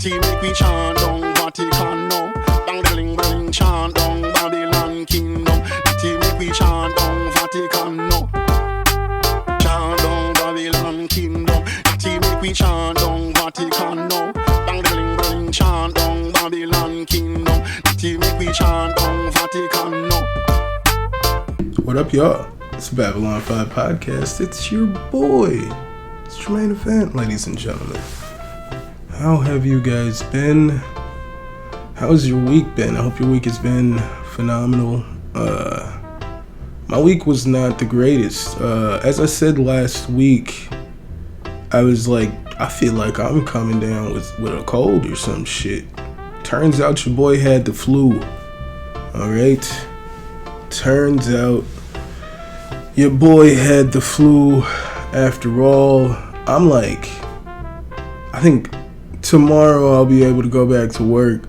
Natty make we chant down Vatican now. Bang the ling bling chant down Babylon kingdom. Natty make we chant down Vatican now. Chant down Babylon kingdom. Natty make we chant down Vatican now. Bang the ling bling chant down Babylon kingdom. Natty make we chant down Vatican now. What up, y'all? It's Babylon 5 Podcast. It's your boy. It's Jermaine event, ladies and gentlemen. How have you guys been? How's your week been? I hope your week has been phenomenal. My week was not the greatest. As I said last week, I was like, I feel like I'm coming down with a cold or some shit. Turns out your boy had the flu. Alright? Turns out your boy had the flu after all. I'm like, I think tomorrow I'll be able to go back to work.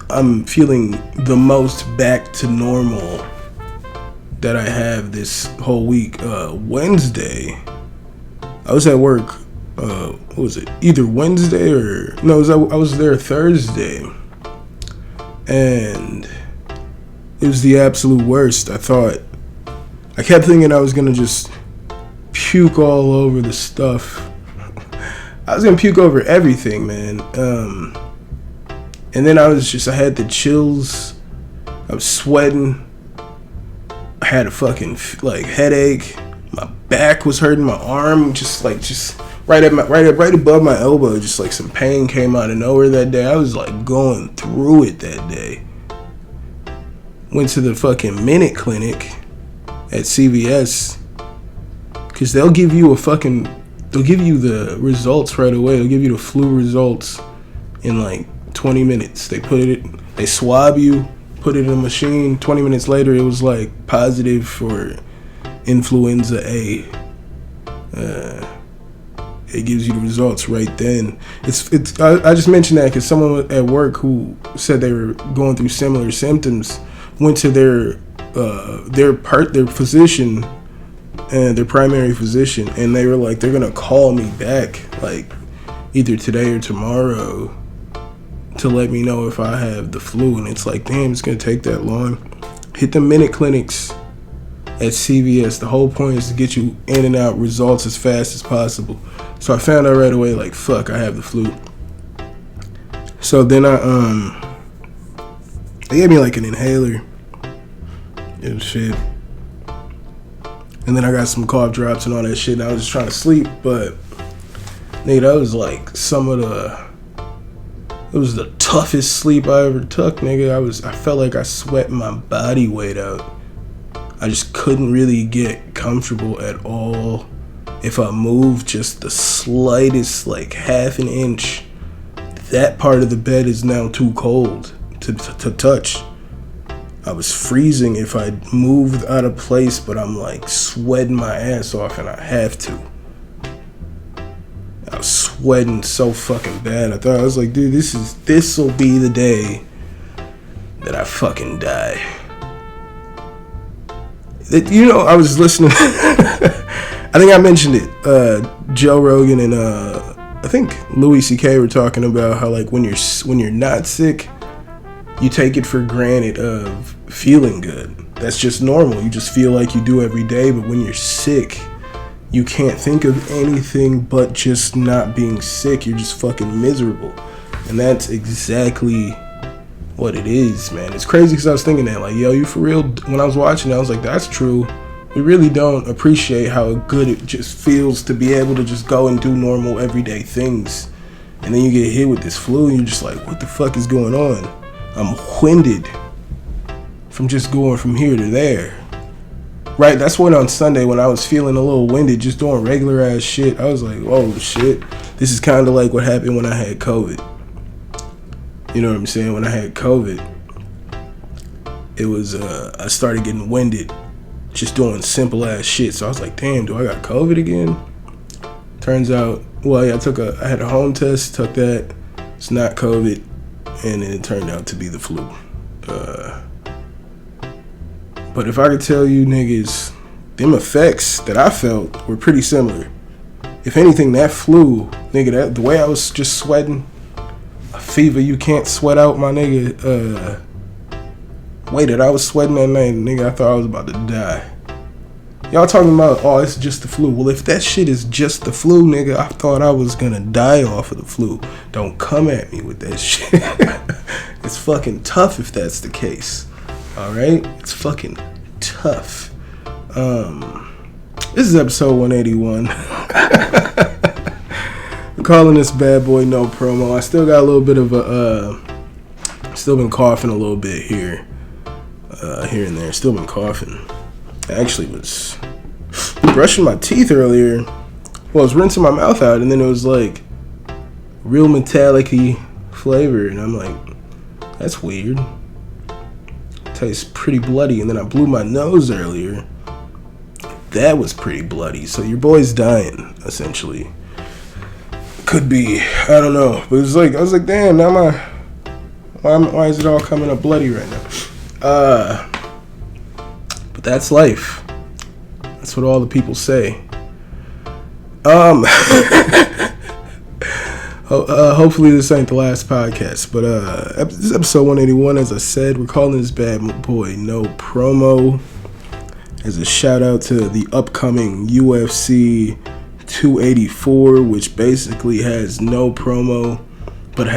I'm feeling the most back to normal that I have this whole week. Wednesday, I was at work, what was it? Either Wednesday or, no, I was there Thursday. And it was the absolute worst. I kept thinking I was gonna just puke all over the stuff. I was gonna puke over everything, man. And then I had the chills. I was sweating. I had a fucking headache. My back was hurting. My arm just right above my elbow. Just like some pain came out of nowhere that day. I was like going through it that day. Went to the fucking Minute Clinic at CVS, because they'll give you the results right away. They'll give you the flu results in like 20 minutes. They swab you, put it in a machine. 20 minutes later, it was like positive for influenza A. It gives you the results right then. I just mentioned that because someone at work who said they were going through similar symptoms went to their physician and their primary physician, and they were like, they're gonna call me back like either today or tomorrow to let me know if I have the flu. And it's like, damn, it's gonna take that long. Hit the Minute Clinics at CVS. The whole point is to get you in and out results as fast as possible. So I found out right away, like, fuck, I have the flu. So then they gave me like an inhaler and shit. And then I got some cough drops and all that shit. And I was just trying to sleep, but nigga, that was like it was the toughest sleep I ever took, nigga. I felt like I sweat my body weight out. I just couldn't really get comfortable at all. If I moved just the slightest, like half an inch, that part of the bed is now too cold to touch. I was freezing if I moved out of place, but I'm like sweating my ass off, and I have to. I was sweating so fucking bad. I was like, dude, this'll be the day that I fucking die. I was listening. I think I mentioned it. Joe Rogan and I think Louis C.K. were talking about how, like, when you're not sick, you take it for granted of feeling good. That's just normal. You just feel like you do every day. But when you're sick, you can't think of anything but just not being sick. You're just fucking miserable. And that's exactly what it is, man. It's crazy because I was thinking that, like, yo, you for real? When I was watching it, I was like, that's true. We really don't appreciate how good it just feels to be able to just go and do normal everyday things. And then you get hit with this flu and you're just like, what the fuck is going on? I'm winded from just going from here to there. Right, that's when on Sunday when I was feeling a little winded, just doing regular ass shit, I was like, oh shit, this is kind of like what happened when I had COVID. You know what I'm saying? When I had COVID, it was, I started getting winded, just doing simple ass shit. So I was like, damn, do I got COVID again? Turns out, well, yeah, I had a home test, took that, it's not COVID, and it turned out to be the flu. But if I could tell you niggas, them effects that I felt were pretty similar. If anything, that flu, nigga, the way I was just sweating, a fever you can't sweat out, my nigga. Way that I was sweating that night, nigga, I thought I was about to die. Y'all talking about, oh, it's just the flu. Well, if that shit is just the flu, nigga, I thought I was gonna die off of the flu. Don't come at me with that shit. It's fucking tough if that's the case. Alright? It's fucking tough. This is episode 181. We're calling this bad boy no promo. I still got a little bit of still been coughing a little bit here and there. Still been coughing. I actually was brushing my teeth earlier. Well, I was rinsing my mouth out, and then it was like real metallic-y flavor, and I'm like, that's weird. Tastes pretty bloody. And then I blew my nose earlier. That was pretty bloody. So your boy's dying, essentially. Could be. I don't know. But it was like, I was like, damn, now why is it all coming up bloody right now? But that's life. That's what all the people say. Hopefully this ain't the last podcast, but this is episode 181. As I said, we're calling this bad boy no promo as a shout out to the upcoming UFC 284, which basically has no promo, but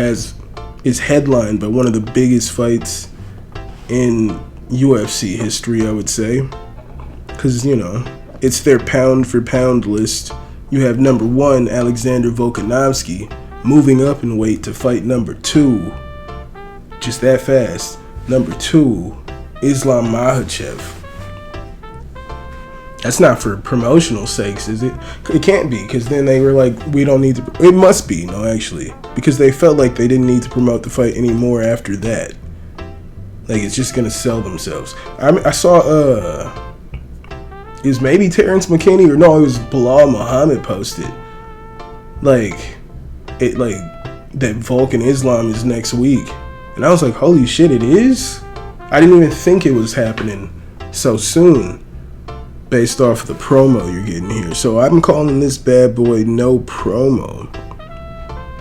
is headlined by one of the biggest fights in UFC history, I would say, because, you know, it's their pound for pound list. You have number 1, Alexander Volkanovski, moving up in weight to fight number 2. Just that fast. Number 2, Islam Makhachev. That's not for promotional sakes, is it? It can't be, because then they were like, we don't need to. It must be, no, actually. Because they felt like they didn't need to promote the fight anymore after that. Like, it's just going to sell themselves. I saw, it was maybe Terrence McKinney, or no, it was Bilal Muhammad posted. That Volk and Islam is next week. And I was like, holy shit, it is? I didn't even think it was happening so soon, based off of the promo you're getting here. So I'm calling this bad boy no promo.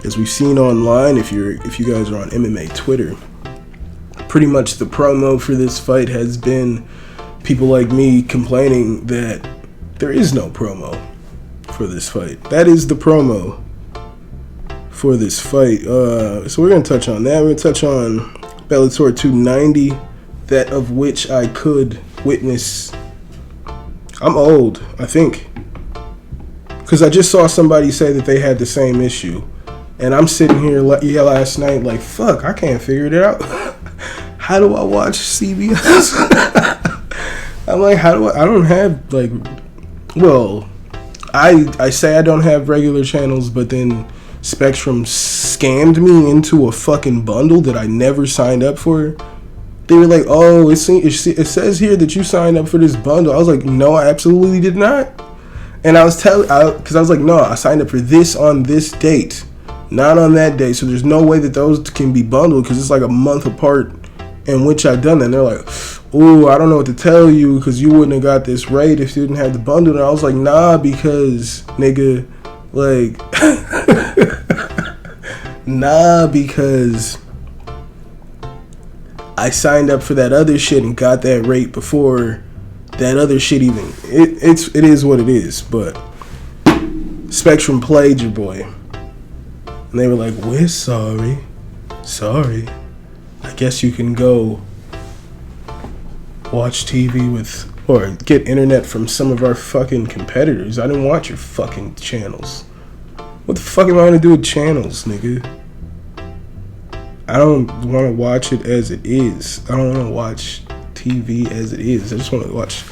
As we've seen online, if you guys are on MMA Twitter, pretty much the promo for this fight has been people like me complaining that there is no promo for this fight. That is the promo for this fight. So we're going to touch on that. We're going to touch on Bellator 290, that of which I could witness. I'm old, I think, because I just saw somebody say that they had the same issue, and I'm sitting here last night like, fuck, I can't figure it out. How do I watch CBS? I'm like, I don't have, like, well, I say I don't have regular channels, but then Spectrum scammed me into a fucking bundle that I never signed up for. They were like, oh, it says here that you signed up for this bundle. I was like, no, I absolutely did not. And I was because I was like, no, I signed up for this on this date, not on that date. So there's no way that those can be bundled, because it's like a month apart in which I've done that. And they're like, ooh, I don't know what to tell you, because you wouldn't have got this rate if you didn't have the bundle. And I was like, nah, because, nigga, like, nah, because I signed up for that other shit and got that rate before that other shit even. It is what it is. But Spectrum played your boy, and they were like, we're sorry. I guess you can go watch TV with, or get internet from some of our fucking competitors. I didn't watch your fucking channels. What the fuck am I gonna do with channels, nigga? I don't want to watch it as it is. I don't want to watch TV as it is. I just want to watch,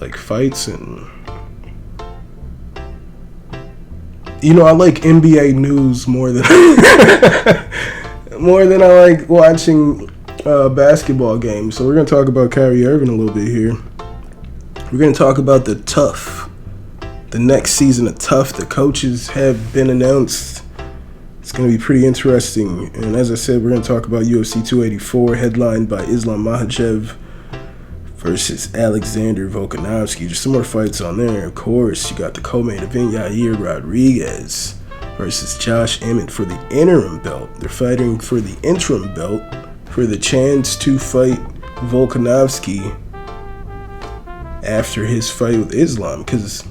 like, fights and, you know, I like NBA news more than I like watching basketball games. So we're gonna talk about Kyrie Irving a little bit here. We're gonna talk about the next season of Tough. The coaches have been announced. It's going to be pretty interesting. And as I said, we're going to talk about UFC 284, headlined by Islam Makhachev, versus Alexander Volkanovski. Just some more fights on there. Of course, you got the co-main event, Yair Rodriguez versus Josh Emmett for the interim belt. They're fighting for the interim belt for the chance to fight Volkanovski after his fight with Islam. Because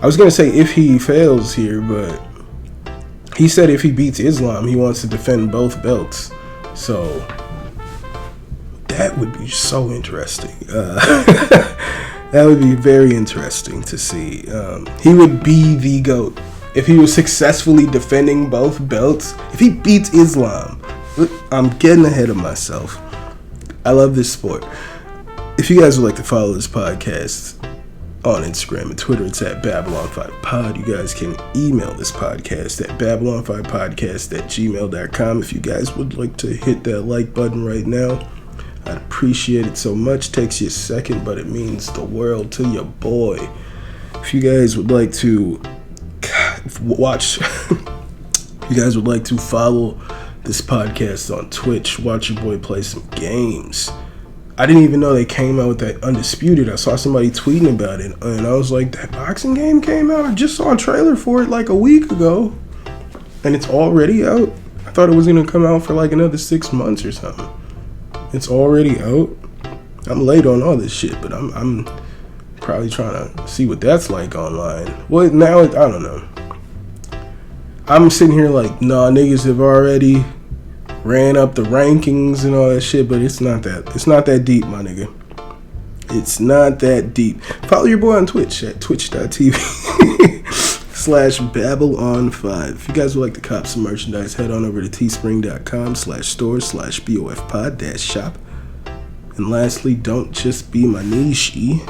I was going to say if he fails here, but he said if he beats Islam, he wants to defend both belts. So that would be so interesting. That would be very interesting to see. He would be the GOAT if he was successfully defending both belts. If he beats Islam, I'm getting ahead of myself. I love this sport. If you guys would like to follow this podcast on Instagram and Twitter, it's at Babylon5Pod. You guys can email this podcast at Babylon5Podcast@gmail.com. If you guys would like to hit that like button right now, I'd appreciate it so much. Takes you a second, but it means the world to your boy. If you guys would like to watch, if you guys would like to follow this podcast on Twitch, watch your boy play some games. I didn't even know they came out with that Undisputed. I saw somebody tweeting about it, and I was like, that boxing game came out? I just saw a trailer for it like a week ago, and it's already out? I thought it was going to come out for like another 6 months or something. It's already out? I'm late on all this shit, but I'm probably trying to see what that's like online. Well, now, I don't know. I'm sitting here like, nah, niggas have already ran up the rankings and all that shit, but it's not that deep, my nigga. It's not that deep. Follow your boy on Twitch at twitch.tv/BabbleOn5. If you guys would like to cop some merchandise, head on over to teespring.com/store/BOFpod-shop. And lastly, don't just be my niche, be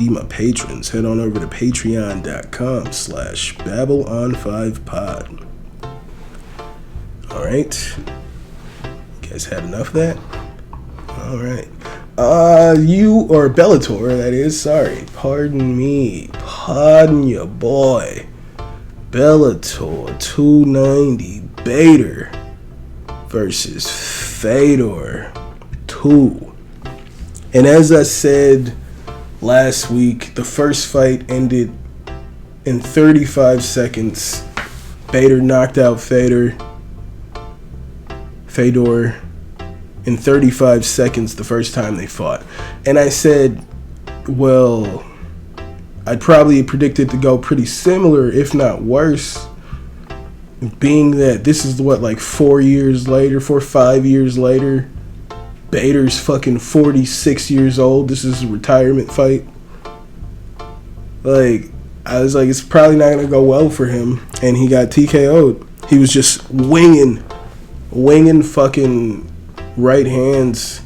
my patrons. Head on over to patreon.com/BabbleOn5pod. Alright. You guys had enough of that? Alright. Bellator, that is, sorry. Pardon me. Pardon your boy. Bellator 290 Bader versus Fedor 2. And as I said last week, the first fight ended in 35 seconds. Bader knocked out Fedor in 35 seconds the first time they fought. And I said, well, I'd probably predicted to go pretty similar, if not worse, being that this is like 4 or 5 years later. Bader's fucking 46 years old. This is a retirement fight. Like, I was like, it's probably not gonna go well for him, and he got TKO'd. He was just winging fucking right hands,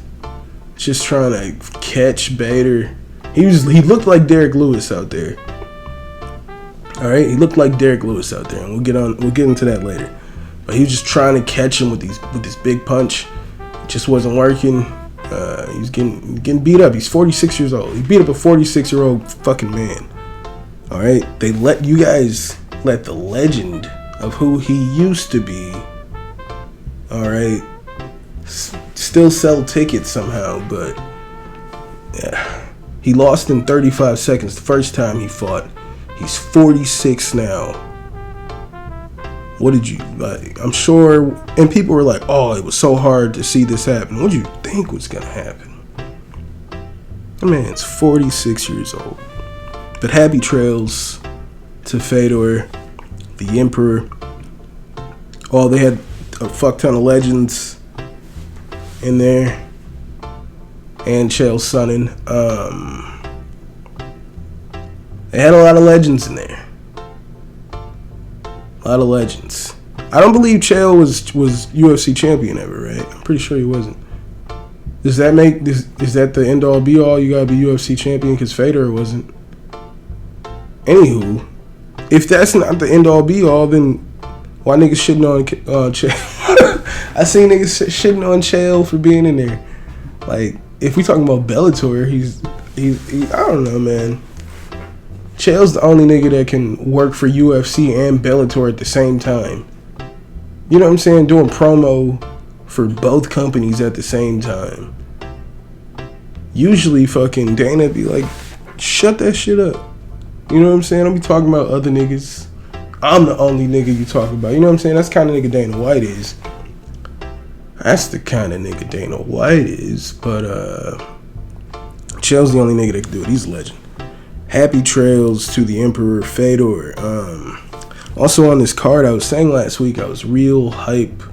just trying to catch Bader. He looked like Derek Lewis out there. All right, he looked like Derek Lewis out there, and we'll get into that later. But he was just trying to catch him with this big punch. It just wasn't working. He was getting beat up. He's 46 years old. He beat up a 46-year-old fucking man. All right, they let the legend of who he used to be, all right, still sell tickets somehow, but yeah, he lost in 35 seconds the first time he fought. He's 46 now. What did you like? I'm sure, and people were like, "Oh, it was so hard to see this happen." What did you think was gonna happen? The man's 46 years old. But happy trails to Fedor, the Emperor. Oh, they had a fuck ton of legends in there, and Chael Sonnen. They had a lot of legends in there. A lot of legends. I don't believe Chael was UFC champion ever, right? I'm pretty sure he wasn't. Does that make this? Is that the end all be all? You gotta be UFC champion because Fedor wasn't. Anywho, if that's not the end all be all, then why niggas shitting on Chael? I seen niggas shitting on Chael for being in there. Like, if we talking about Bellator, he's I don't know, man. Chael's the only nigga that can work for UFC and Bellator at the same time. You know what I'm saying? Doing promo for both companies at the same time. usually fucking Dana be like, shut that shit up. You know what I'm saying? Don't be talking about other niggas. I'm the only nigga you talk about. You know what I'm saying? That's the kind of nigga Dana White is. That's the kind of nigga Dana White is. But Chael's the only nigga that can do it. He's a legend. Happy trails to the Emperor Fedor. Also on this card, I was saying last week, I was real hype.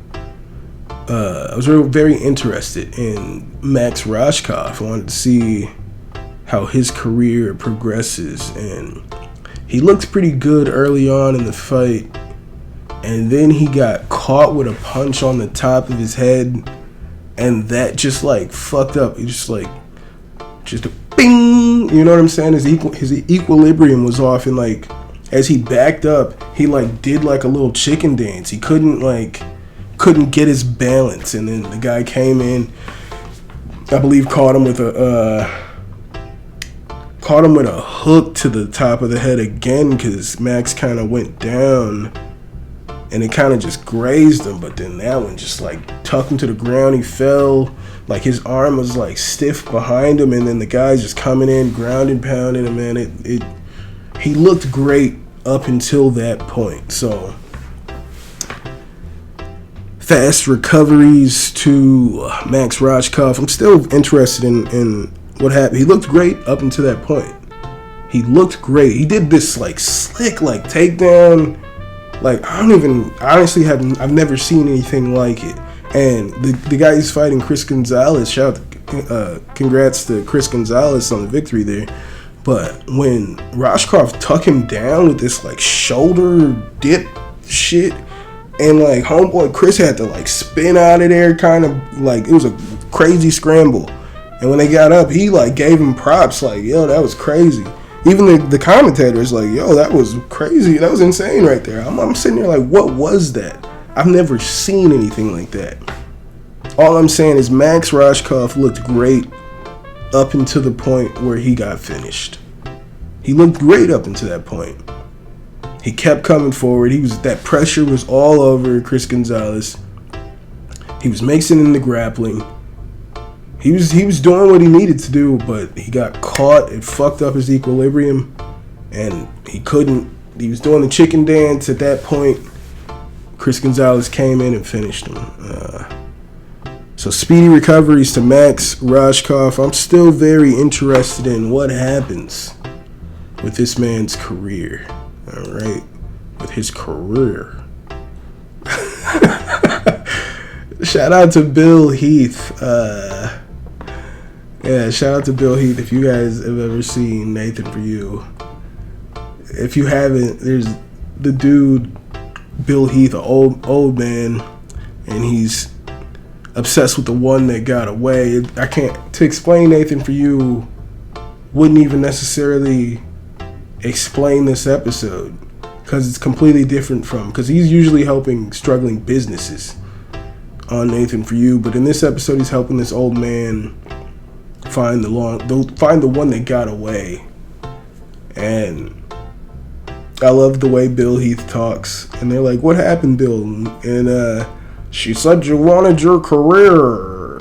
I was very interested in Max Rashkov. I wanted to see how his career progresses, and he looked pretty good early on in the fight, and then he got caught with a punch on the top of his head, and that just like fucked up. He just a bing, you know what I'm saying? His equilibrium was off, and like as he backed up, he like did like a little chicken dance. He couldn't get his balance, and then the guy came in, I believe caught him with a hook to the top of the head again, because Max kind of went down and it kind of just grazed him, but then that one just like tucked him to the ground. He fell, like his arm was like stiff behind him, and then the guy's just coming in, grounding, pounding him, man. He looked great up until that point. So fast recoveries to Max Rashkov. I'm still interested in what happened. He looked great up until that point. He looked great. He did this like slick like takedown. Like I've never seen anything like it. And the guy he's fighting, Chris Gonzalez, congrats to Chris Gonzalez on the victory there. But when Rashkov tuck him down with this like shoulder dip shit, and like homeboy Chris had to like spin out of there, kind of like it was a crazy scramble. And when they got up, he like gave him props, like, yo, that was crazy. Even the commentators like, yo, that was crazy, that was insane right there. I'm sitting there like, what was that? I've never seen anything like that. All I'm saying is Max Rashkov looked great up until the point where he got finished. He looked great up until that point. He kept coming forward. That pressure was all over Chris Gonzalez. He was mixing in the grappling. He was doing what he needed to do, but he got caught. It fucked up his equilibrium, and he couldn't. He was doing the chicken dance at that point. Chris Gonzalez came in and finished him. So speedy recoveries to Max Rashkov. I'm still very interested in what happens with this man's career. All right, with his career. Shout out to Bill Heath. Shout out to Bill Heath. If you guys have ever seen Nathan For You, if you haven't, there's the dude Bill Heath, an old man, and he's obsessed with the one that got away. I can't to explain Nathan For You. Wouldn't even necessarily explain this episode, because it's completely different because he's usually helping struggling businesses on Nathan For You, but in this episode he's helping this old man find the one that got away. And I love the way Bill Heath talks, and they're like, what happened, Bill? And she said you wanted your career,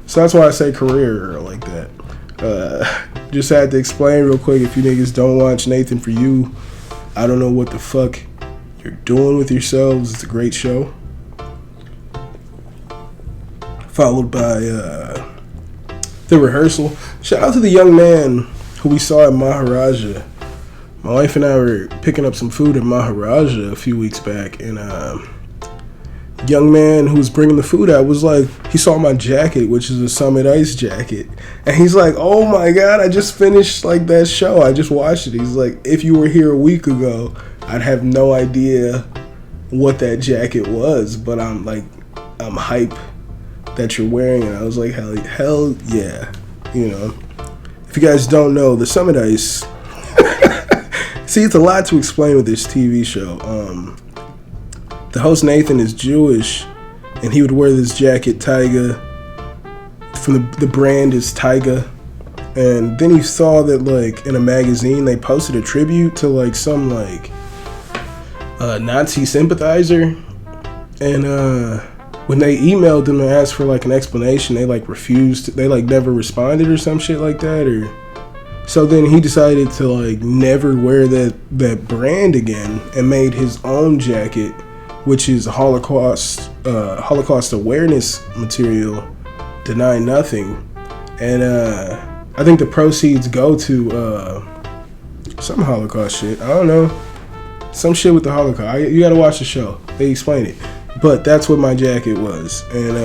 so that's why I say career like that. Just had to explain real quick, if you niggas don't watch Nathan For You, I don't know what the fuck you're doing with yourselves. It's a great show. Followed by The Rehearsal. Shout out to the young man who we saw at Maharaja. My wife and I were picking up some food at Maharaja a few weeks back, and young man who was bringing the food out was like, he saw my jacket, which is a Summit Ice jacket, and he's like, oh my god, I just finished like that show, I just watched it. He's like, if you were here a week ago, I'd have no idea what that jacket was, but I'm hype that you're wearing it. I was like, hell yeah. You know, if you guys don't know, the Summit Ice see, it's a lot to explain with this TV show. The host Nathan is Jewish, and he would wear this jacket, Tyga, from the brand is Tyga. And then he saw that like in a magazine they posted a tribute to like some like Nazi sympathizer, and when they emailed him and asked for like an explanation, they like refused. They like never responded or some shit like that. Or so then he decided to like never wear that brand again and made his own jacket, which is Holocaust awareness material, Deny Nothing. And I think the proceeds go to some Holocaust shit. I don't know. Some shit with the Holocaust. You gotta watch the show. They explain it. But that's what my jacket was. And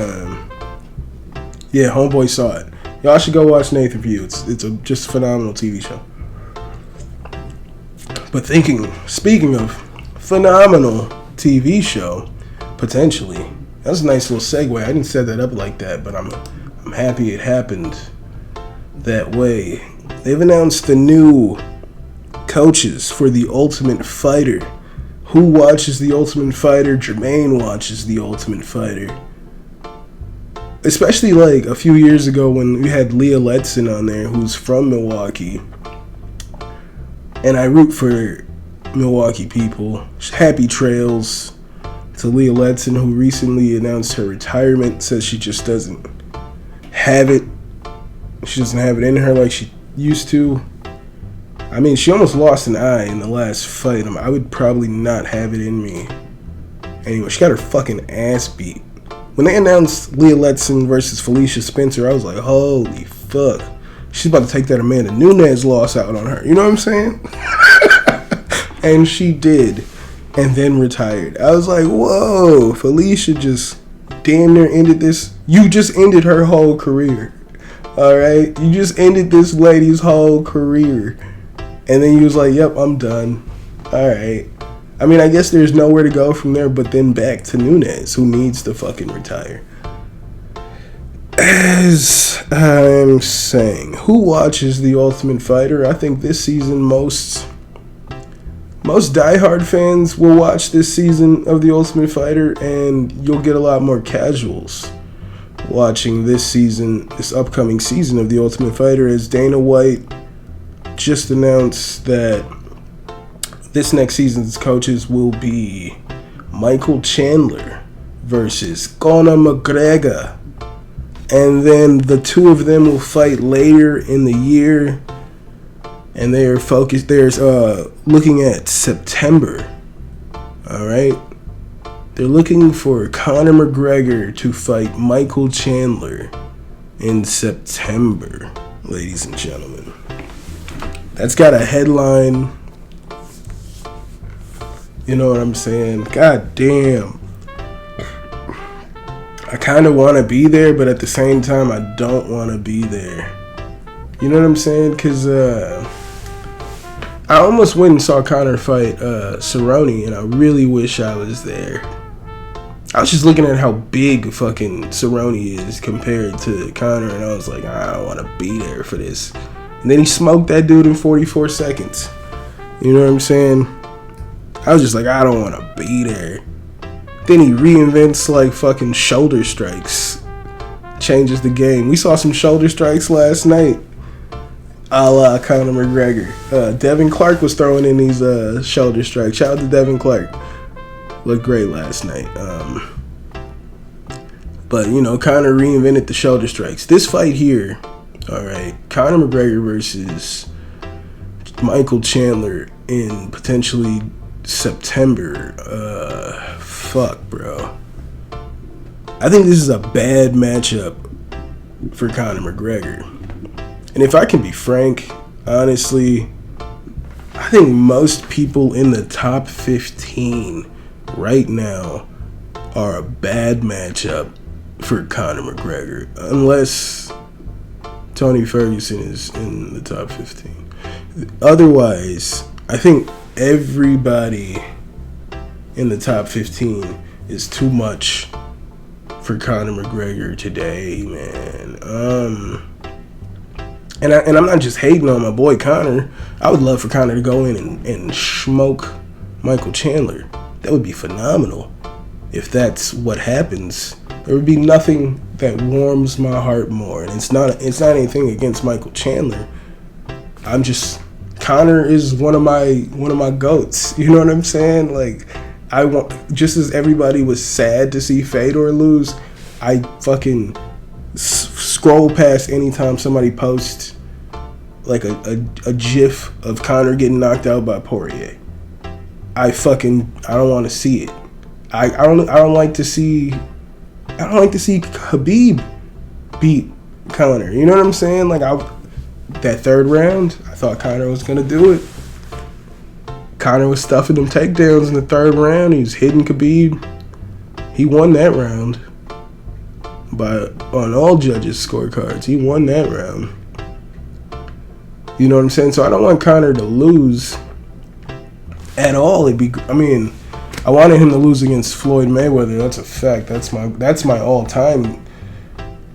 yeah, homeboy saw it. Y'all should go watch Nathan for You. It's just a phenomenal TV show. But speaking of phenomenal TV show, potentially, that's a nice little segue. I didn't set that up like that, but I'm happy it happened that way. They've announced the new coaches for The Ultimate Fighter. Who watches The Ultimate Fighter? Jermaine watches The Ultimate Fighter. Especially like a few years ago when we had Leah Letson on there, who's from Milwaukee. And I root for Milwaukee people. Happy trails to Leah Letson, who recently announced her retirement. Says she just doesn't have it. She doesn't have it in her like she used to. I mean, she almost lost an eye in the last fight. I would probably not have it in me. Anyway, she got her fucking ass beat. When they announced Leah Letson versus Felicia Spencer, I was like, holy fuck. She's about to take that Amanda Nunes loss out on her. You know what I'm saying? And she did. And then retired. I was like, whoa. Felicia just damn near ended this. You just ended her whole career. Alright? You just ended this lady's whole career. And then you was like, yep, I'm done. Alright. I mean, I guess there's nowhere to go from there but then back to Nunes, who needs to fucking retire. As I'm saying, who watches The Ultimate Fighter? I think this season most diehard fans will watch this season of The Ultimate Fighter, and you'll get a lot more casuals watching this upcoming season of The Ultimate Fighter, as Dana White just announced that this next season's coaches will be Michael Chandler versus Conor McGregor. And then the two of them will fight later in the year. And they're focused, looking at September. Alright? They're looking for Conor McGregor to fight Michael Chandler in September, ladies and gentlemen. That's got a headline. You know what I'm saying? God damn. I kind of want to be there, but at the same time, I don't want to be there. You know what I'm saying? Because I almost went and saw Conor fight Cerrone, and I really wish I was there. I was just looking at how big fucking Cerrone is compared to Conor, and I was like, I don't want to be there for this. And then he smoked that dude in 44 seconds. You know what I'm saying? I was just like, I don't want to be there. Then he reinvents like fucking shoulder strikes. Changes the game. We saw some shoulder strikes last night. A la Conor McGregor. Devin Clark was throwing in these shoulder strikes. Shout out to Devin Clark. Looked great last night. But, you know, Conor reinvented the shoulder strikes. This fight here, alright, Conor McGregor versus Michael Chandler in potentially September. Fuck, bro. I think this is a bad matchup for Conor McGregor. And if I can be frank, honestly, I think most people in the top 15 right now are a bad matchup for Conor McGregor. Unless Tony Ferguson is in the top 15. Otherwise, I think everybody in the top 15 is too much for Conor McGregor today, man. And I'm not just hating on my boy Conor. I would love for Conor to go in and smoke Michael Chandler. That would be phenomenal. If that's what happens, there would be nothing that warms my heart more. And it's not anything against Michael Chandler. Conor is one of my goats. You know what I'm saying? Like, I want, just as everybody was sad to see Fedor lose, I fucking scroll past anytime somebody posts like a gif of Conor getting knocked out by Poirier. I don't want to see it. I don't like to see Khabib beat Conor. You know what I'm saying? Like, that third round, I thought Conor was gonna do it. Conor was stuffing them takedowns in the third round. He was hitting Khabib. He won that round on all judges' scorecards. He won that round. You know what I'm saying? So I don't want Conor to lose at all. I wanted him to lose against Floyd Mayweather. That's a fact. That's my all-time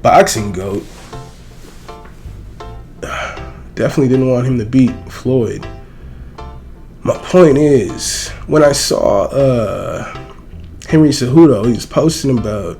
boxing GOAT. Definitely didn't want him to beat Floyd. My point is, when I saw Henry Cejudo, he was posting about,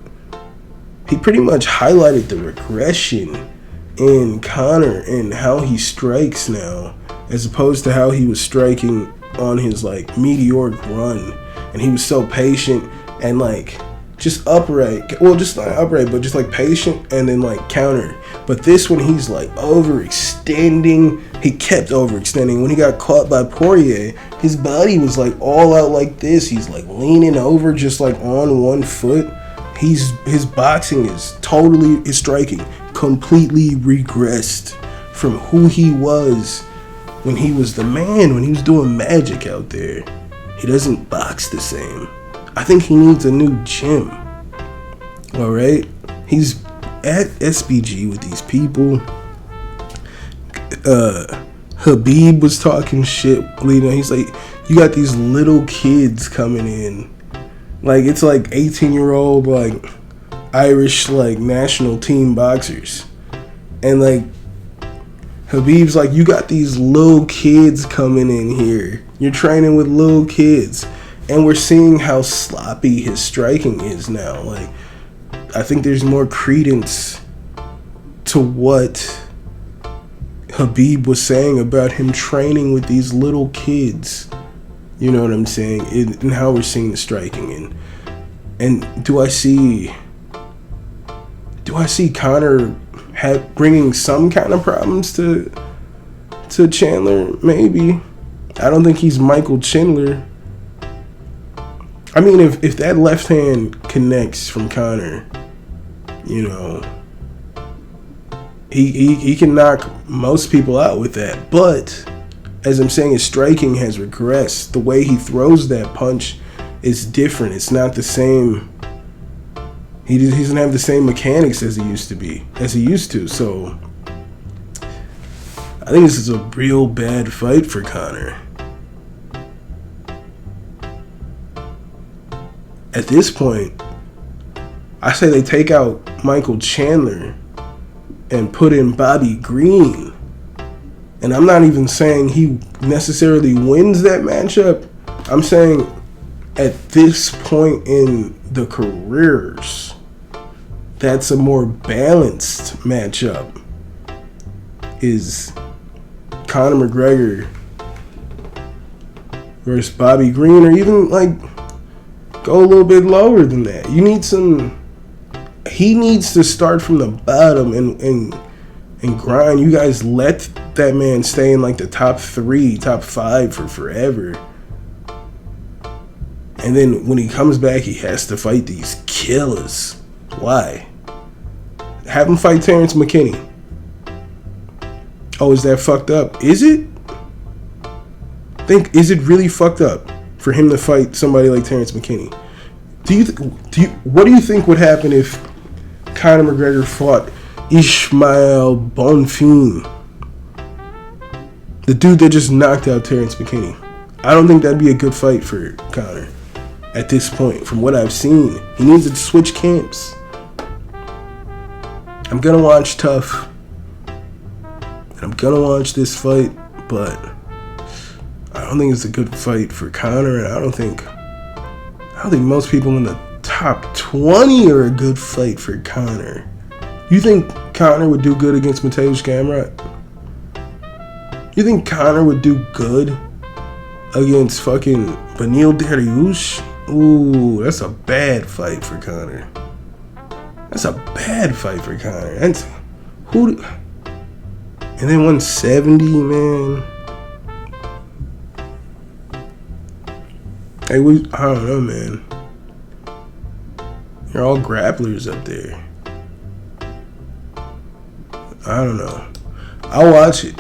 he pretty much highlighted the regression in Conor and how he strikes now, as opposed to how he was striking on his like meteoric run. And he was so patient and like just upright. Well, just not upright, but just like patient and then like counter. But this one, he's like overextending. He kept overextending. When he got caught by Poirier, his body was like all out like this. He's like leaning over just like on one foot. His boxing is totally, his striking completely regressed from who he was when he was the man, when he was doing magic out there. He doesn't box the same. I think he needs a new gym. Alright? He's at SBG with these people. Khabib was talking shit leading. He's like, you got these little kids coming in. Like, it's like 18-year-old, like, Irish, like, national team boxers. And, like, Khabib's like, you got these little kids coming in here. You're training with little kids. And we're seeing how sloppy his striking is now. Like, I think there's more credence to what Khabib was saying about him training with these little kids. You know what I'm saying? And how we're seeing the striking. And do I see Conor bringing some kind of problems to Chandler? Maybe. I don't think he's Michael Chandler. I mean, if that left hand connects from Conor, you know, he can knock most people out with that. But as I'm saying, his striking has regressed. The way he throws that punch is different. It's not the same. He doesn't have the same mechanics as he used to. So I think this is a real bad fight for Conor. At this point, I say they take out Michael Chandler and put in Bobby Green. And I'm not even saying he necessarily wins that matchup. I'm saying at this point in the careers, that's a more balanced matchup. Is Conor McGregor versus Bobby Green, or even like go a little bit lower than that. He needs to start from the bottom and grind. You guys let that man stay in like the top 3, top 5 for forever. And then when he comes back, he has to fight these killers. Why? Have him fight Terrence McKinney. Oh, is that fucked up? Is it? Is it really fucked up for him to fight somebody like Terrence McKinney? What do you think would happen if Conor McGregor fought Ishmael Bonfim, the dude that just knocked out Terrence McKinney? I don't think that'd be a good fight for Conor at this point. From what I've seen, he needs to switch camps. I'm gonna watch Tough, and I'm gonna watch this fight, but I don't think it's a good fight for Conor, and I don't think most people in the top 20 are a good fight for Conor. You think Conor would do good against Mateusz Gamrot? You think Conor would do good against fucking Beneil Dariush? Ooh, that's a bad fight for Conor. That's a bad fight for Conor. And then 170, man. Hey, I don't know, man. You're all grapplers up there. I don't know. I'll watch it.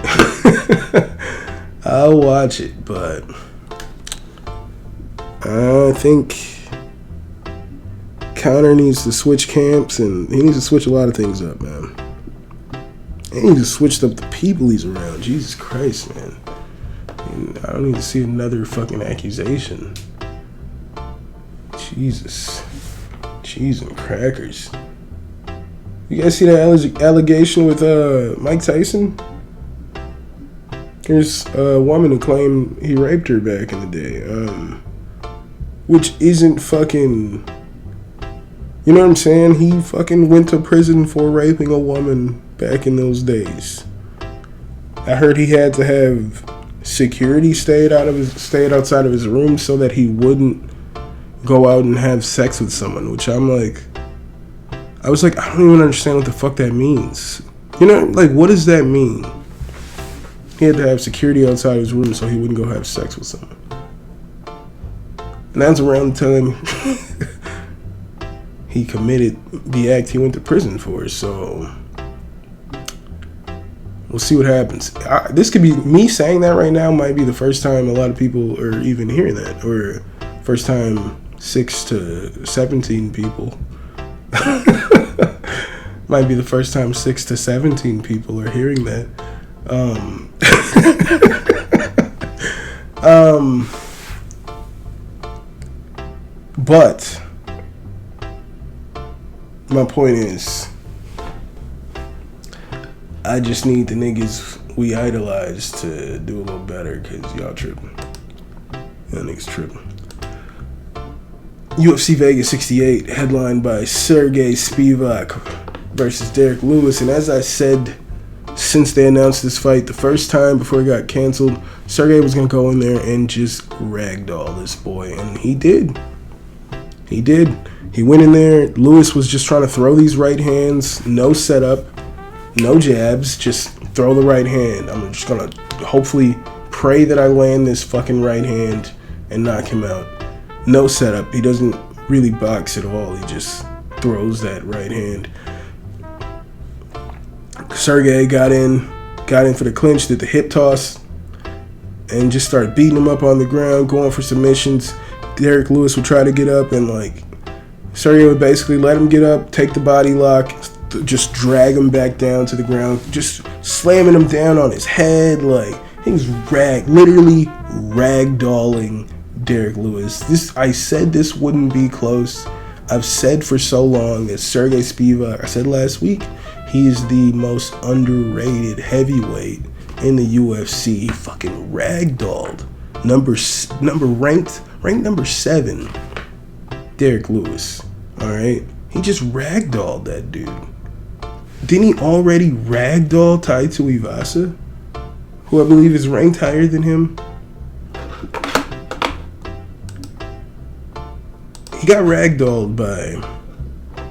I'll watch it, but I think Conor needs to switch camps, and he needs to switch a lot of things up, man. And he needs to switch up the people he's around. Jesus Christ, man. I don't need to see another fucking accusation. Jesus. Cheese and crackers. You guys see that allegation with Mike Tyson? There's a woman who claimed he raped her back in the day. Which isn't fucking... You know what I'm saying? He fucking went to prison for raping a woman back in those days. I heard he had to have security stayed outside of his room so that he wouldn't go out and have sex with someone, which I was like, I don't even understand what the fuck that means. You know, like, what does that mean? He had to have security outside his room so he wouldn't go have sex with someone. And that's around the time he committed the act he went to prison for, so we'll see what happens. This could be, me saying that right now might be the first time a lot of people are even hearing that, or first time 6 to 17 people. Might be the first time 6 to 17 people are hearing that. But my point is, I just need the niggas we idolize to do a little better, because y'all tripping. Y'all niggas tripping. UFC Vegas 68, headlined by Sergey Spivak versus Derek Lewis. And as I said, since they announced this fight the first time before it got canceled, Sergey was going to go in there and just ragdoll this boy. And he did. He did. He went in there. Lewis was just trying to throw these right hands. No setup. No jabs. Just throw the right hand. I'm just going to hopefully pray that I land this fucking right hand and knock him out. No setup. He doesn't really box at all. He just throws that right hand. Sergey got in for the clinch, did the hip toss, and just started beating him up on the ground, going for submissions. Derek Lewis would try to get up, and Sergey would basically let him get up, take the body lock, just drag him back down to the ground, just slamming him down on his head. He was literally ragdolling Derek Lewis. I said this wouldn't be close. I've said for so long that Sergey Spivak, I said last week, he is the most underrated heavyweight in the UFC. He fucking ragdolled ranked number 7, Derek Lewis. Alright? He just ragdolled that dude. Didn't he already ragdoll Tai Tuivasa, who I believe is ranked higher than him? He got ragdolled by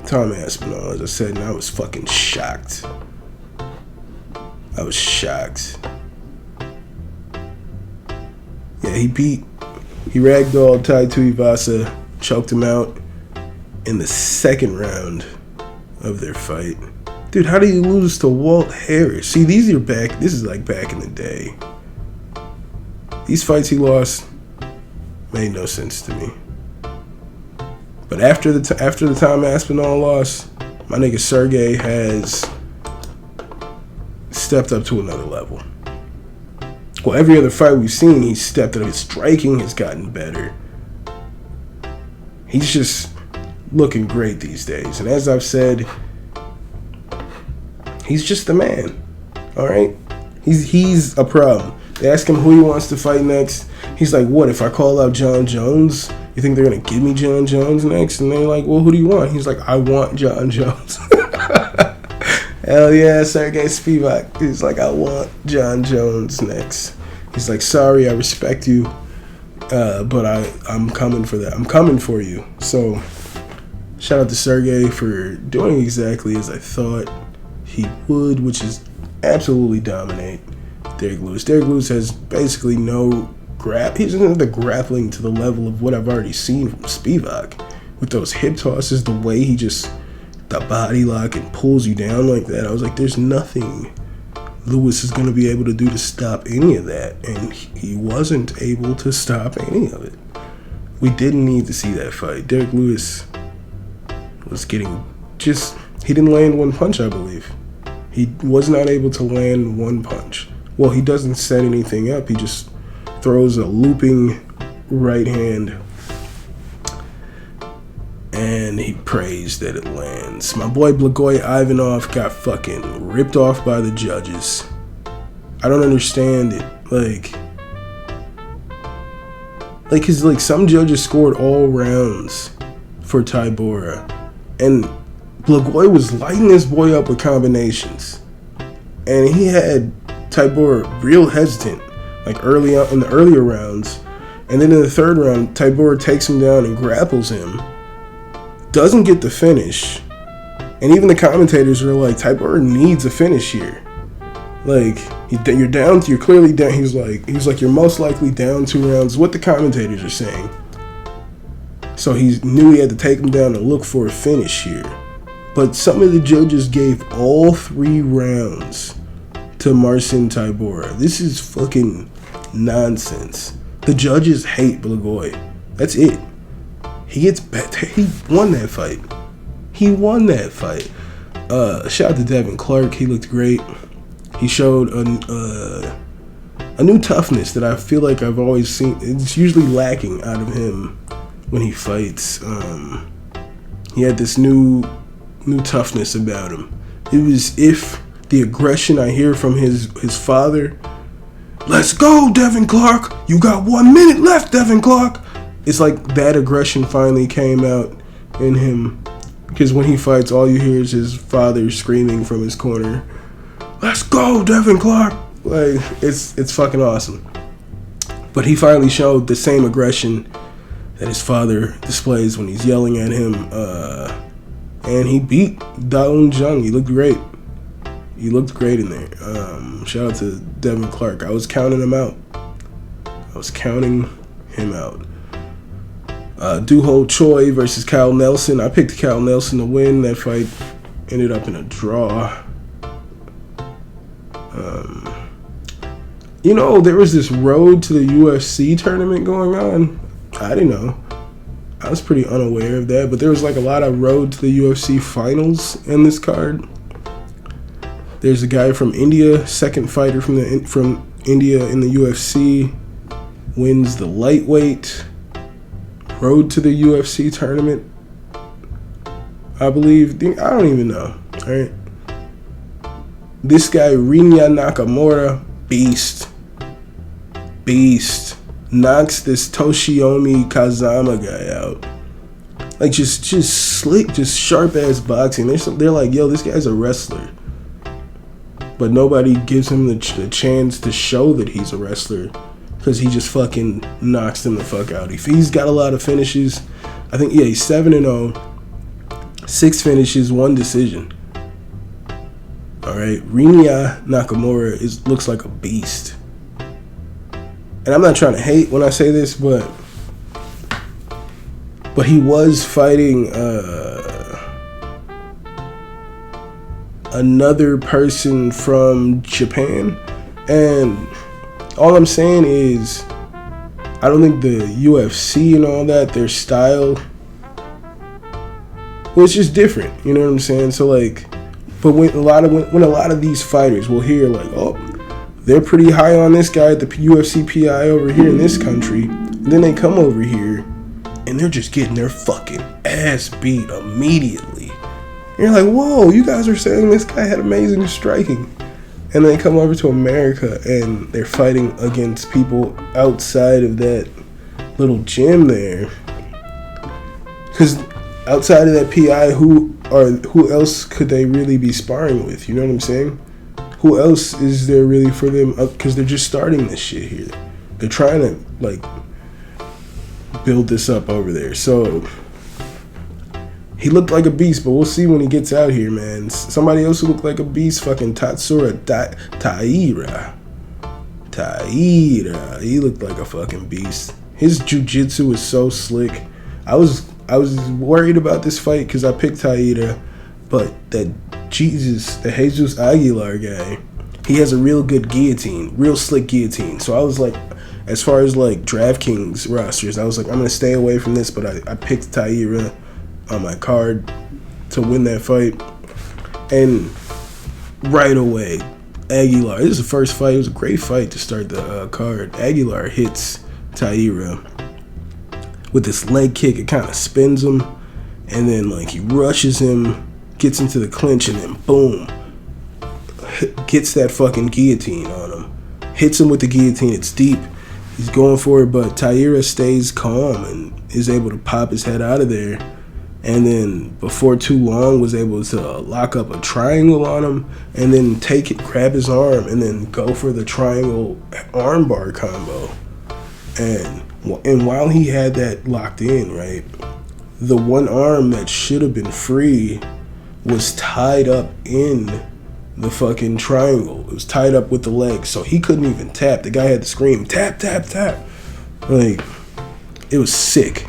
Tom Aspinall, as I said, and I was fucking shocked. I was shocked. Yeah, he ragdolled Tai Tuivasa, choked him out in the second round of their fight. Dude, how do you lose to Walt Harris? See, this is like back in the day. These fights he lost made no sense to me. But after the Tom Aspinall loss, my nigga Sergey has stepped up to another level. Well, every other fight we've seen, he's stepped up. His striking has gotten better. He's just looking great these days. And as I've said, he's just the man. All right? He's a problem. They ask him who he wants to fight next. He's like, what, if I call out John Jones? You think they're going to give me John Jones next? And they're like, well, who do you want? He's like, I want John Jones. Hell yeah, Sergey Spivak. He's like, I want John Jones next. He's like, sorry, I respect you. But I'm coming for that. I'm coming for you. So shout out to Sergey for doing exactly as I thought he would, which is absolutely dominate Derek Lewis. Derek Lewis has basically no he's not the grappling to the level of what I've already seen from Spivak. With those hip tosses, the way he just, the body lock and pulls you down like that. I was like, there's nothing Lewis is going to be able to do to stop any of that. And he wasn't able to stop any of it. We didn't need to see that fight. Derek Lewis was getting he didn't land one punch, I believe. He was not able to land one punch. Well, he doesn't set anything up. He just throws a looping right hand and he prays that it lands. My boy Blagoy Ivanov got fucking ripped off by the judges. I don't understand it. Cause some judges scored all rounds for Tybura, and Blagoy was lighting this boy up with combinations, and he had Tybura real hesitant, early on in the earlier rounds, and then in the third round, Tybura takes him down and grapples him, doesn't get the finish, and even the commentators are like, Tybura needs a finish here. You're down, you're clearly down. He's like, you're most likely down 2 rounds, what the commentators are saying. So he knew he had to take him down and look for a finish here. But some of the judges gave all 3 rounds to Marcin Tybura. This is fucking nonsense. The judges hate Blagoy. That's it. He won that fight. Shout out to Devin Clark. He looked great. He showed a new toughness that I feel like I've always seen. It's usually lacking out of him when he fights. He had this new toughness about him. It was if the aggression I hear from his father, let's go, Devin Clark. You got 1 minute left, Devin Clark. It's like that aggression finally came out in him. Because when he fights, all you hear is his father screaming from his corner, let's go, Devin Clark. It's fucking awesome. But he finally showed the same aggression that his father displays when he's yelling at him. And he beat Daun Jung. He looked great. He looked great in there. Shout out to Devin Clark. I was counting him out. Doo-Ho Choi versus Kyle Nelson. I picked Kyle Nelson to win. That fight ended up in a draw. There was this road to the UFC tournament going on. I didn't know. I was pretty unaware of that, but there was a lot of road to the UFC finals in this card. There's a guy from India, second fighter from India in the UFC, wins the lightweight road to the UFC tournament. I believe. I don't even know. All right. This guy, Rinya Nakamura, beast, knocks this Toshiomi Kazama guy out. Just slick, just sharp ass boxing. They're like, yo, this guy's a wrestler. But nobody gives him the chance to show that he's a wrestler, because he just fucking knocks them the fuck out. He's got a lot of finishes. I think, he's 7-0, 6 finishes, 1 decision. Alright, Rinya Nakamura looks like a beast. And I'm not trying to hate when I say this, but he was fighting another person from Japan, and all I'm saying is I don't think the UFC and all that, their style, well, it's just different, you know what I'm saying? So but when a lot of these fighters will hear oh, they're pretty high on this guy at the UFC PI over here in this country, and then they come over here and they're just getting their fucking ass beat immediately. And you're like, whoa, you guys are saying this guy had amazing striking. And they come over to America and they're fighting against people outside of that little gym there. Because outside of that PI, who else could they really be sparring with? You know what I'm saying? Who else is there really for them? Because they're just starting this shit here. They're trying to build this up over there. So he looked like a beast, but we'll see when he gets out here, man. Somebody else who looked like a beast, fucking Tatsuro Taira. He looked like a fucking beast. His jiu-jitsu was so slick. I was worried about this fight because I picked Taira, but the Jesus Aguilar guy, he has a real good guillotine, real slick guillotine. So I was like, as far as like DraftKings rosters, I was like, I'm gonna stay away from this, but I picked Taira on my card to win that fight. And right away, Aguilar, this is the first fight. It was a great fight to start the card. Aguilar hits Taira with this leg kick. It kind of spins him, and then like he rushes him, gets into the clinch, and then boom, gets that fucking guillotine on him. Hits him with the guillotine. It's deep. He's going for it, but Taira stays calm and is able to pop his head out of there. And then before too long was able to lock up a triangle on him and then take it, grab his arm, and then go for the triangle armbar combo. And while he had that locked in, right, the one arm that should have been free was tied up in the fucking triangle. It was tied up with the leg, so he couldn't even tap. The guy had to scream, tap, tap, tap. Like, it was sick.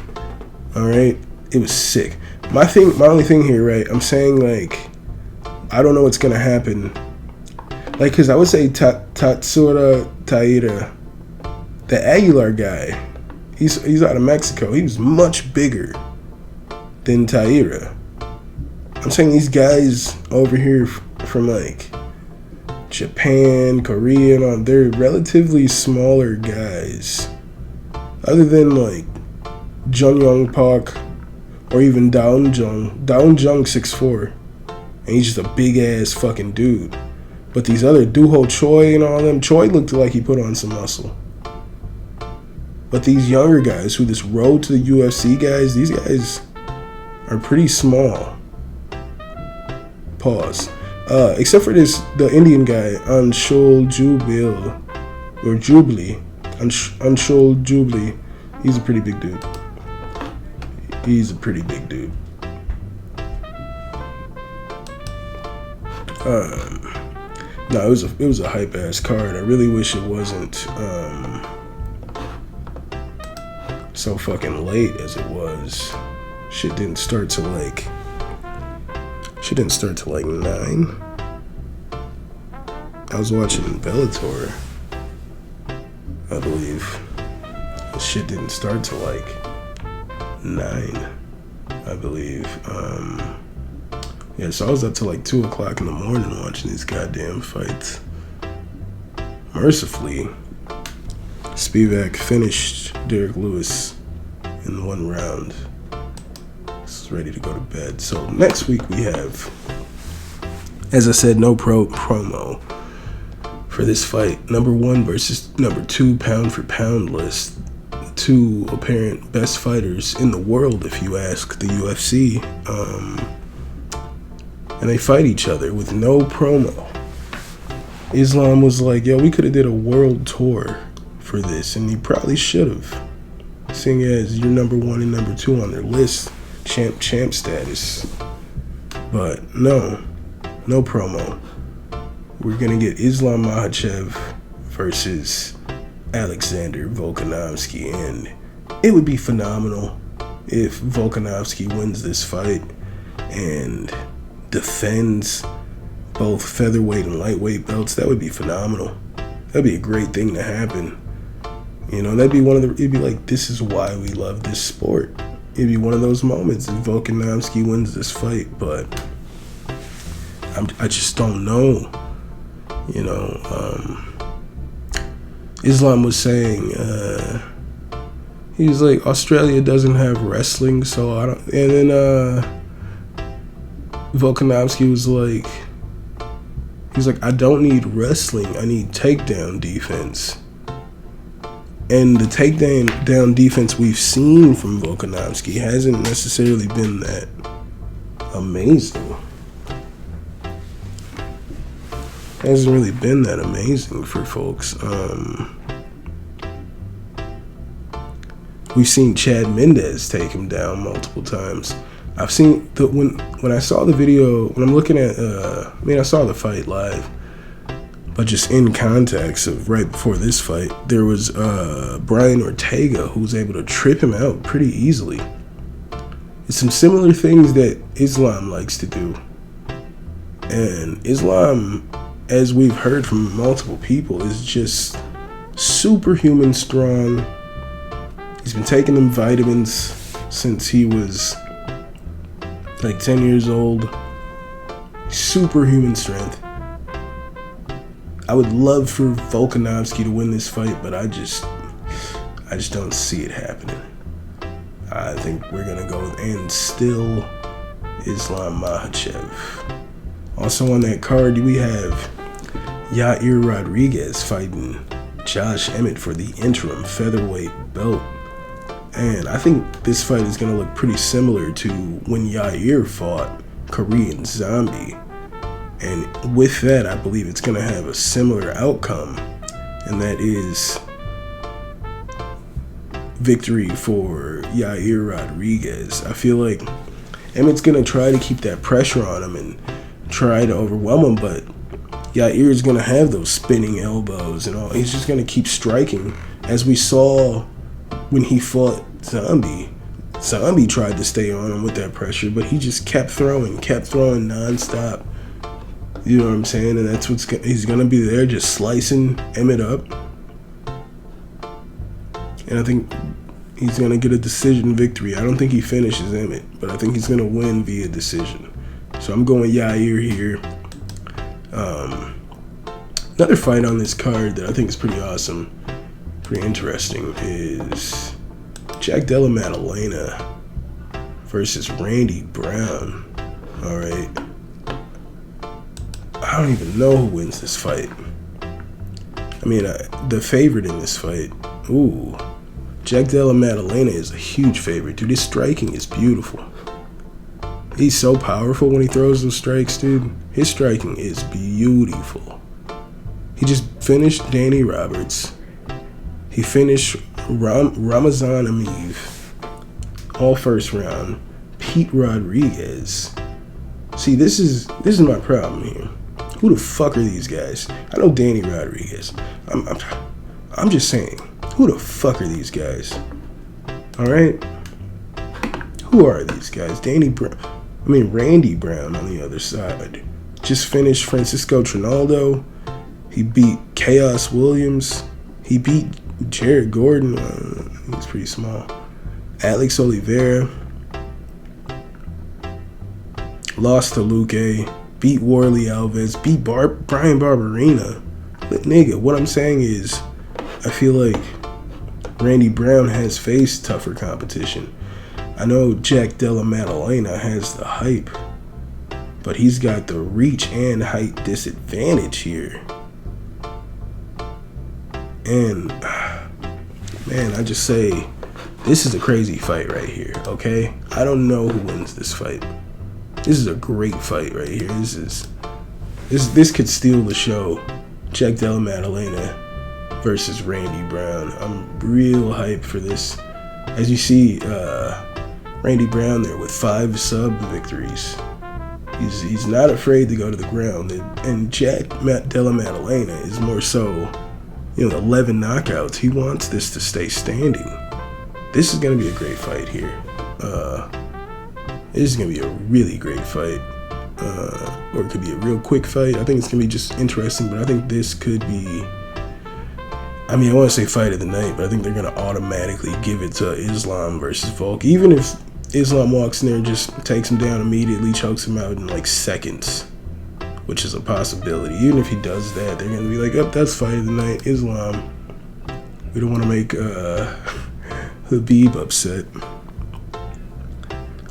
All right? It was sick. My only thing here, right, I'm saying, like, I don't know what's going to happen. Like, because I would say Tatsuro Taira, the Aguilar guy, he's out of Mexico. He was much bigger than Taira. I'm saying these guys over here from, like, Japan, Korea, and all, they're relatively smaller guys. Other than, like, Jung Young Park, or even Daun Jung. Daun Jung 6'4", and he's just a big ass fucking dude. But these other Duho Choi and all them, Choi looked like he put on some muscle. But these younger guys who this road to the UFC guys, these guys are pretty small. Pause. Except for the Indian guy, Anshul Jubilee. Anshul Jubilee. He's a pretty big dude. No, it was a hype ass card. I really wish it wasn't so fucking late as it was. Shit didn't start till like 9. I was watching Bellator, I believe. Shit didn't start till like 9, I believe. Yeah, so I was up till like 2 o'clock in the morning watching these goddamn fights. Mercifully, Spivak finished Derek Lewis in 1 round. He's ready to go to bed. So next week we have, as I said, no promo for this fight. Number 1 versus number 2 pound for pound list. 2 apparent best fighters in the world, if you ask the UFC. And they fight each other with no promo. Islam was like, yo, we could have did a world tour for this, and he probably should have. Seeing as you're number 1 and number 2 on their list, champ status. But no promo. We're gonna get Islam Makhachev versus Alexander Volkanovski, and it would be phenomenal if Volkanovski wins this fight and defends both featherweight and lightweight belts. That would be phenomenal. That'd be a great thing to happen. You know, that'd be it'd be like, this is why we love this sport. It'd be one of those moments if Volkanovski wins this fight, but I just don't know. You know, Islam was saying, he was like, Australia doesn't have wrestling, so I don't, and then, Volkanovski was like, he's like, I don't need wrestling, I need takedown defense. And the takedown defense we've seen from Volkanovski hasn't necessarily been that amazing. Hasn't really been that amazing for folks. We've seen Chad Mendez take him down multiple times. I've seen when I saw the video, when I'm looking at, I saw the fight live, but just in context of right before this fight, there was Brian Ortega who was able to trip him out pretty easily. It's some similar things that Islam likes to do. And Islam, as we've heard from multiple people, is just superhuman strong. He's been taking them vitamins since he was like 10 years old. Superhuman strength. I would love for Volkanovski to win this fight, but I just don't see it happening. I think we're gonna go and still Islam Makhachev. Also on that card, we have Yair Rodriguez fighting Josh Emmett for the interim featherweight belt. And I think this fight is going to look pretty similar to when Yair fought Korean Zombie. And with that, I believe it's going to have a similar outcome. And that is victory for Yair Rodriguez. I feel like Emmett's going to try to keep that pressure on him and try to overwhelm him, but Yair's going to have those spinning elbows and all. He's just going to keep striking. As we saw when he fought Zombie. Zombie tried to stay on him with that pressure, but he just kept throwing nonstop. You know what I'm saying? And that's he's going to be there, just slicing Emmett up. And I think he's going to get a decision victory. I don't think he finishes Emmett, but I think he's going to win via decision. So I'm going Yair here. Another fight on this card that I think is pretty awesome, pretty interesting, is Jack Della Maddalena versus Randy Brown. All right. I don't even know who wins this fight. I mean, the favorite in this fight, Jack Della Maddalena is a huge favorite. Dude, his striking is beautiful. He's so powerful when he throws those strikes, dude. His striking is beautiful. He just finished Danny Roberts. He finished Ramazan Ameev, all first round. Pete Rodriguez. See, this is my problem here. Who the fuck are these guys? I know Danny Rodriguez. I'm just saying, who the fuck are these guys? All right, who are these guys? Randy Brown on the other side. Just finished Francisco Trinaldo. He beat Chaos Williams. He beat Jared Gordon. He's pretty small. Alex Oliveira. Lost to Luque. Beat Warley Alves. Beat Brian Barberena. But nigga, what I'm saying is, I feel like Randy Brown has faced tougher competition. I know Jack Della Maddalena has the hype, but he's got the reach and height disadvantage here. And, man, I just say, this is a crazy fight right here, okay? I don't know who wins this fight. This is a great fight right here. This could steal the show. Jack Della Maddalena versus Randy Brown. I'm real hyped for this. As you see, Randy Brown there with 5 sub victories. He's not afraid to go to the ground. And Jack Della Maddalena is more so, 11 knockouts. He wants this to stay standing. This is going to be a great fight here. This is going to be a really great fight. Or it could be a real quick fight. I think it's going to be just interesting, but I think this could be, I want to say fight of the night, but I think they're going to automatically give it to Islam versus Volk. Even if Islam walks in there and just takes him down immediately, chokes him out in like seconds, which is a possibility. Even if he does that, they're going to be like, that's fight of the night, Islam. We don't want to make Habib upset.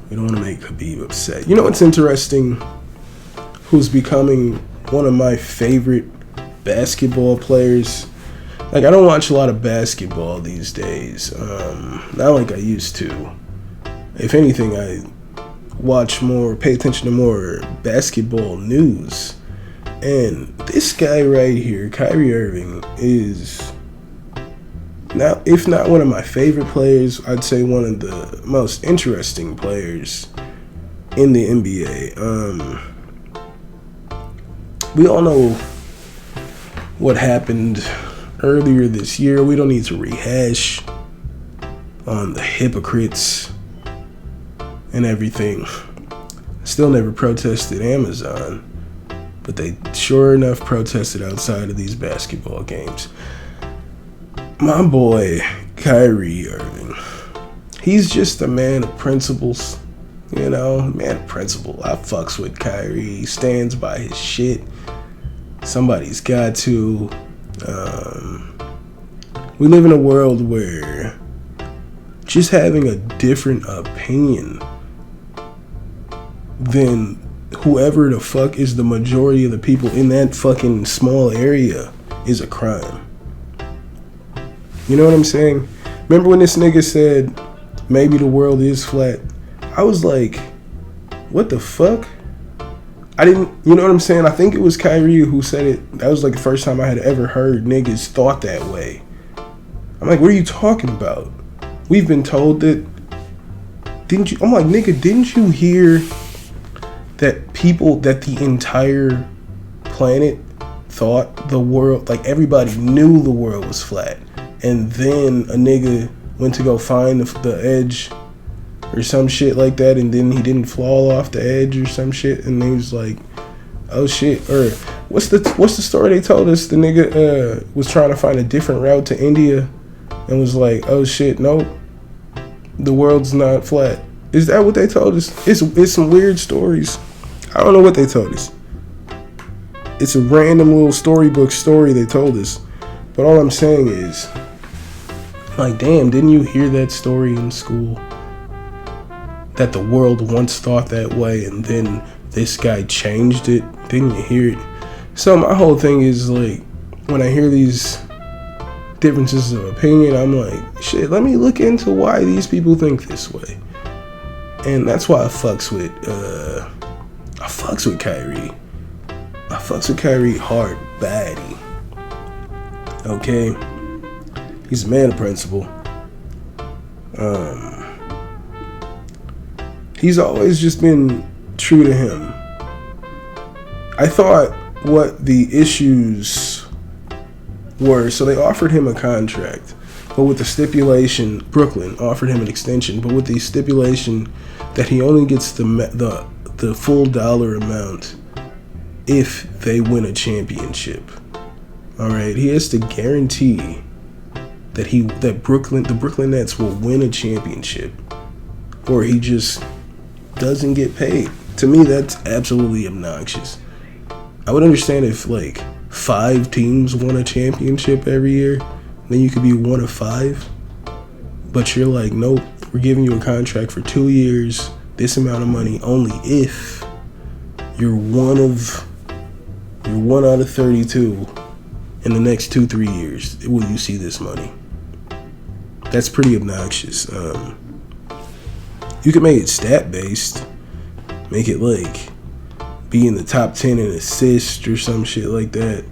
We don't want to make Habib upset. You know what's interesting? Who's becoming one of my favorite basketball players? Like, I don't watch a lot of basketball these days. Not like I used to. If anything, I pay attention to more basketball news. And this guy right here, Kyrie Irving, is Now, if not one of my favorite players, I'd say one of the most interesting players in the NBA. We all know what happened earlier this year. We don't need to rehash on the hypocrites and everything. Still never protested Amazon, but they sure enough protested outside of these basketball games. My boy, Kyrie Irving, he's just a man of principles, man of principle. I fucks with Kyrie. He stands by his shit. Somebody's got to. We live in a world where just having a different opinion than whoever the fuck is the majority of the people in that fucking small area is a crime. You know what I'm saying? Remember when this nigga said, maybe the world is flat? I was like, what the fuck? I didn't, you know what I'm saying? I think it was Kyrie who said it. That was like the first time I had ever heard niggas thought that way. I'm like, what are you talking about? We've been told that, didn't you? I'm like, nigga, didn't you hear that the entire planet thought the world, like everybody knew the world was flat? And then a nigga went to go find the edge or some shit like that, and then he didn't fall off the edge or some shit, and he was like, oh shit. Or what's the story they told us? The nigga was trying to find a different route to India and was like, oh shit, nope, the world's not flat. Is that what they told us? It's some weird stories. I don't know what they told us. It's a random little storybook story they told us. But all I'm saying is, like, damn, didn't you hear that story in school? That the world once thought that way, and then this guy changed it. Didn't you hear it? So my whole thing is, like, when I hear these differences of opinion, I'm like, shit, let me look into why these people think this way. And that's why I fucks with Kyrie. I fucks with Kyrie hard, baddie. Okay? He's a man of principle. He's always just been true to him. I thought what the issues were, so they offered him a contract, but with the stipulation, Brooklyn offered him an extension, but with the stipulation that he only gets the full dollar amount if they win a championship. All right, he has to guarantee that the Brooklyn Nets will win a championship, or he just doesn't get paid. To me, that's absolutely obnoxious. I would understand if like 5 teams won a championship every year, then you could be one of 5. But you're like, nope, we're giving you a contract for 2 years, this amount of money, only if you're one out of 32 in the next 2-3 years will you see this money. That's pretty obnoxious. You can make it stat based, make it like be in the top 10 in assists or some shit like that.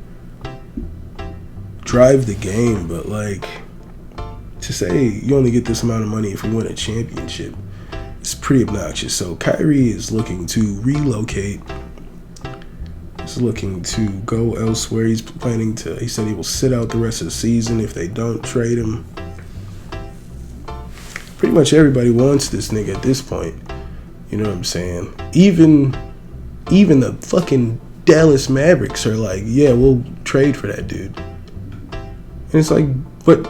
Drive the game, but like to say you only get this amount of money if you win a championship, it's pretty obnoxious. So Kyrie is looking to relocate. He's looking to go elsewhere. He said he will sit out the rest of the season if they don't trade him. Pretty much everybody wants this nigga at this point. You know what I'm saying? Even the fucking Dallas Mavericks are like, yeah, we'll trade for that dude. And it's like, but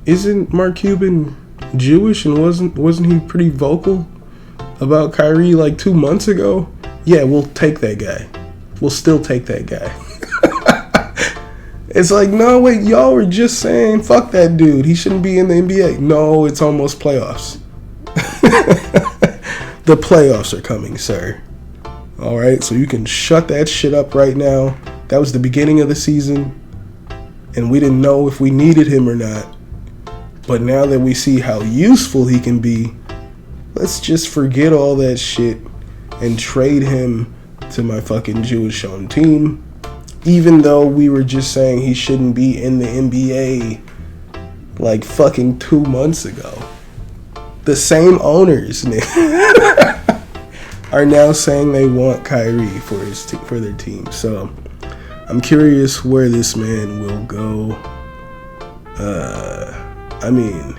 isn't Mark Cuban Jewish, and wasn't he pretty vocal about Kyrie like 2 months ago? Yeah, we'll take that guy. We'll still take that guy. It's like, no, wait, y'all were just saying, fuck that dude. He shouldn't be in the NBA. No, it's almost playoffs. The playoffs are coming, sir. All right, so you can shut that shit up right now. That was the beginning of the season, and we didn't know if we needed him or not. But now that we see how useful he can be, let's just forget all that shit and trade him to my fucking Jewish-owned team. Even though we were just saying he shouldn't be in the NBA like fucking 2 months ago. The same owners, nigga, are now saying they want Kyrie for their team. So I'm curious where this man will go. I mean,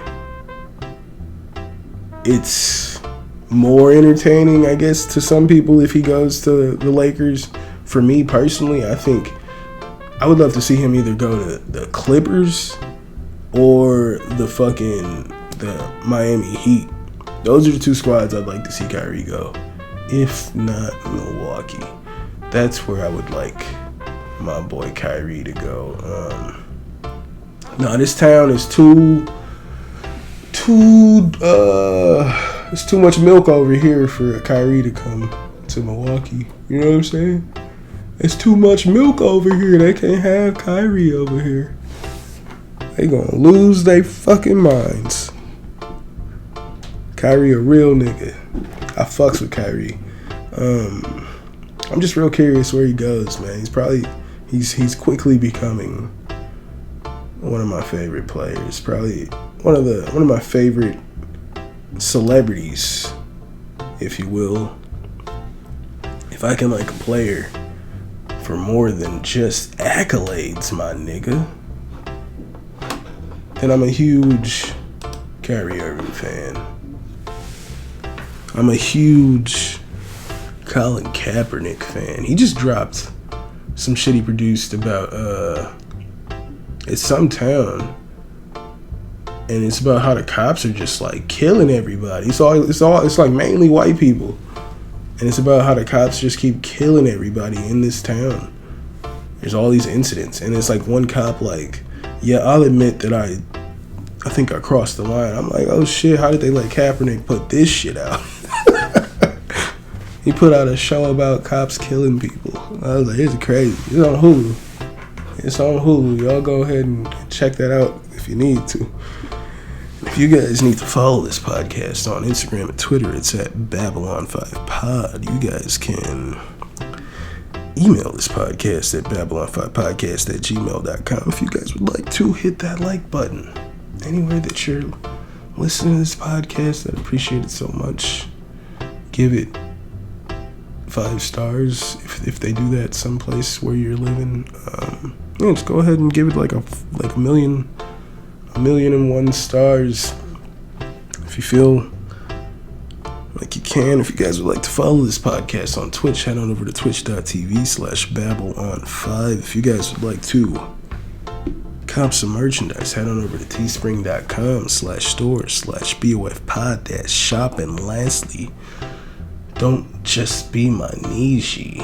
it's more entertaining, I guess, to some people if he goes to the Lakers. For me personally, I think I would love to see him either go to the Clippers or the Miami Heat. Those are the two squads I'd like to see Kyrie go. If not Milwaukee, that's where I would like my boy Kyrie to go. No, this town is it's too much milk over here for Kyrie to come to Milwaukee. You know what I'm saying? It's too much milk over here. They can't have Kyrie over here. They gonna lose their fucking minds. Kyrie a real nigga. I fucks with Kyrie. I'm just real curious where he goes, man. He's quickly becoming one of my favorite players. Probably one of my favorite celebrities, if you will. If I can like a player for more than just accolades, my nigga, then I'm a huge Kyrie Irving fan. I'm a huge Colin Kaepernick fan. He just dropped some shit he produced about it's some town, and it's about how the cops are just like killing everybody. It's like mainly white people, and it's about how the cops just keep killing everybody in this town. There's all these incidents, and it's like one cop like, yeah, I'll admit that I think I crossed the line. I'm like, oh shit, how did they let Kaepernick put this shit out? He put out a show about cops killing people. I was like, it's crazy. It's on Hulu. Y'all go ahead and check that out if you need to. And if you guys need to follow this podcast on Instagram and Twitter, it's at Babylon5Pod. You guys can email this podcast at Babylon5podcast@gmail.com. If you guys would like to, hit that like button. Anywhere that you're listening to this podcast, I'd appreciate it so much. Give it 5 stars if they do that someplace where you're living. Just go ahead and give it like a million and 1 stars if you feel like you can. If you guys would like to follow this podcast on Twitch, head on over to twitch.tv/BabbleOn5. If you guys would like to cop some merchandise, head on over to teespring.com/store/BOFpod-shop. And lastly, don't just be my niche,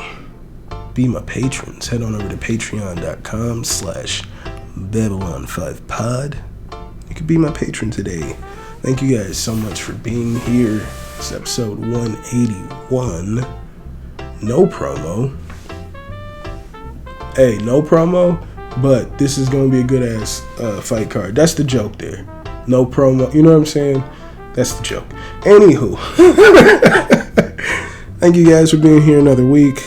be my patrons. Head on over to patreon.com/Babylon5Pod. You could be my patron today. Thank you guys so much for being here. It's episode 181. No promo. Hey, no promo, but this is going to be a good ass fight card. That's the joke there. No promo. You know what I'm saying? That's the joke. Anywho. Thank you guys for being here another week.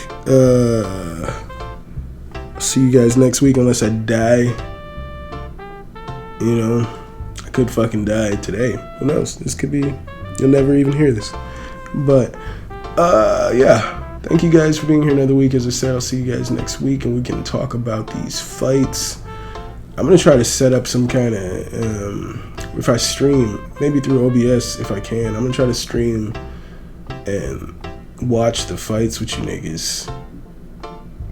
See you guys next week unless I die. You know, I could fucking die today. Who knows? This could be, you'll never even hear this. But, yeah. Thank you guys for being here another week. As I said, I'll see you guys next week and we can talk about these fights. I'm going to try to set up some kind of, if I stream, maybe through OBS if I can. I'm going to try to stream and watch the fights with you niggas,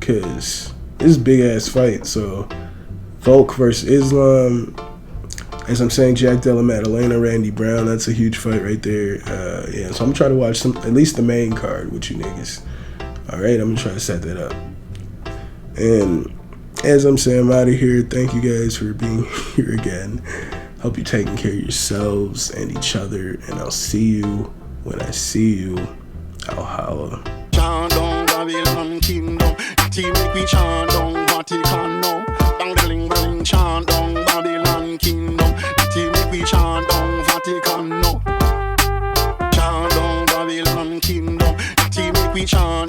cause this is a big ass fight. So Volk versus Islam, as I'm saying, Jack Della Maddalena, Randy Brown, that's a huge fight right there. Yeah, so I'm gonna try to watch at least the main card with you niggas. Alright, I'm gonna try to set that up. And as I'm saying, I'm out of here. Thank you guys for being here again. Hope you're taking care of yourselves and each other, and I'll see you when I see you. I'll holla. Chant down Babylon kingdom. Team make we chant down Vatican now. Bang bling bling chant down Babylon kingdom. Team make we chant down Vatican now. Chant down Babylon kingdom. Team make we chant.